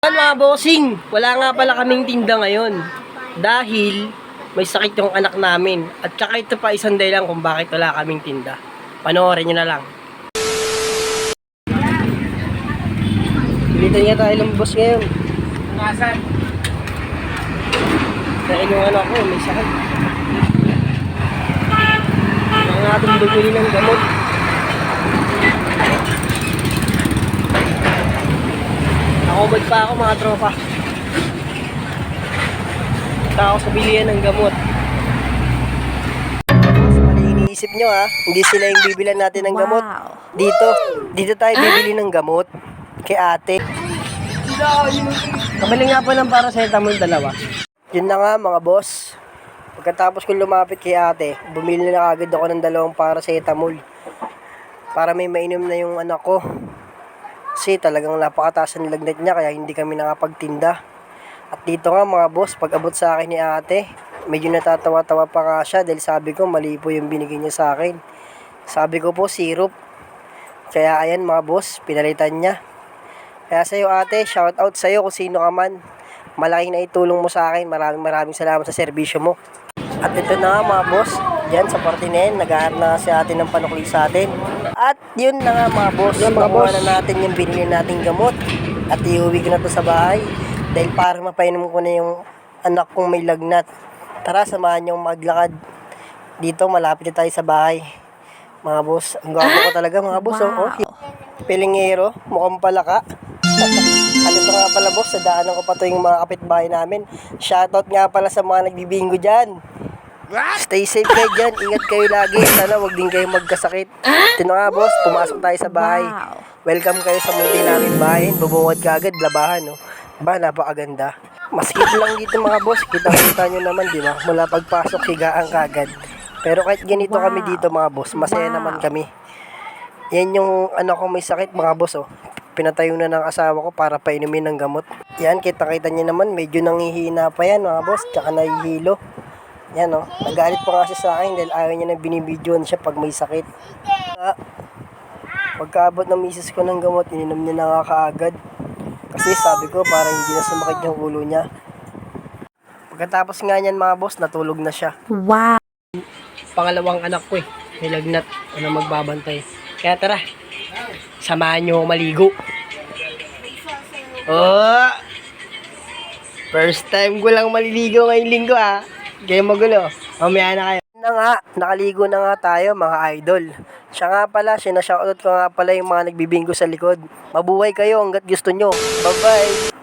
Mga bossing, wala nga pala kaming tinda ngayon dahil may sakit yung anak namin at saka ito pa isang dahilan kung bakit wala kaming tinda. Panoorin nyo na lang. Dito nga tayo lumabas ngayon. Nasaan? Dahil yung anak ko may sakit. Kaya nga natin bumili ng gamot. Nakubad pa ako mga tropa. Punta ako sa bilihan ng gamot. Mali iniisip nyo ha, hindi sila yung bibilan natin ng gamot. Dito tayo bibili ng gamot kay ate. Kabili nga po ng paracetamol dalawa. Yun na nga mga boss. Pagkatapos kong lumapit kay ate, bumili na agad ako ng dalawang paracetamol para may mainom na yung anak ko. Kasi talagang napakataas ang lagnat niya kaya hindi kami nakapagtinda. At dito nga mga boss, pag abot sa akin ni ate, medyo natatawa-tawa pa nga siya dahil sabi ko mali po yung binigay niya sa akin. Sabi ko po syrup. Kaya ayan mga boss, pinalitan niya. Kaya sa'yo ate, shout out sa'yo kung sino ka man. Malaking naitulong mo sa akin. Maraming salamat sa serbisyo mo. At ito na nga mga boss, dyan sa parte na yan, nag-aarap na si ate ng panukli sa atin. At yun na nga mga boss, nakuha na natin yung binili nating gamot. At iuwi ko na to sa bahay. Dahil parang mapainom ko na yung anak kong may lagnat. Tara, samahan niyong maglakad. Dito, malapit na tayo sa bahay. Mga boss, ang gwapo ko talaga mga boss. Wow. Oh, pilingero, mukhang palaka. Ano to nga pala boss, nadaanan ko pa to yung mga kapitbahay namin. Shoutout nga pala sa mga nagbibingo dyan. Stay safe kayo dyan, ingat kayo lagi. Sana wag din kayo magkasakit. Ito nga boss, pumasok tayo sa bahay. Welcome kayo sa munti namin bahay. Bumungad ka agad, labahan no. Ba, napakaganda. Maskip lang dito mga boss, kita-kita nyo naman di ba? Mula pagpasok, higaan kagad. Pero kahit ganito kami dito mga boss, masaya naman kami. Yan yung anak ko may sakit mga boss oh. Pinatayo na ng asawa ko para painumin ng gamot. Yan, kita-kita nyo naman, medyo nangihina pa yan mga boss, tsaka nahihilo. Yan o, nagalit pa nga siya sa akin dahil ayaw niya na binibidyoan siya pag may sakit. Pagkaabot ng misis ko ng gamot, ininom niya na nga kaagad. Kasi sabi ko para hindi na sumakit yung ulo niya. Pagkatapos nga niyan mga boss, natulog na siya. Wow! Pangalawang anak ko may lagnat, magbabantay. Kaya tara, samahan nyo maligo. Oh! First time ko lang maliligo ngayong linggo ah. Kayo magulo. Mamaya na kayo. Na nga, nakaligo na nga tayo mga idol. Siya nga pala, sinashoutout ko nga pala yung mga nagbibingo sa likod. Mabuhay kayo hanggat gusto nyo. Bye bye!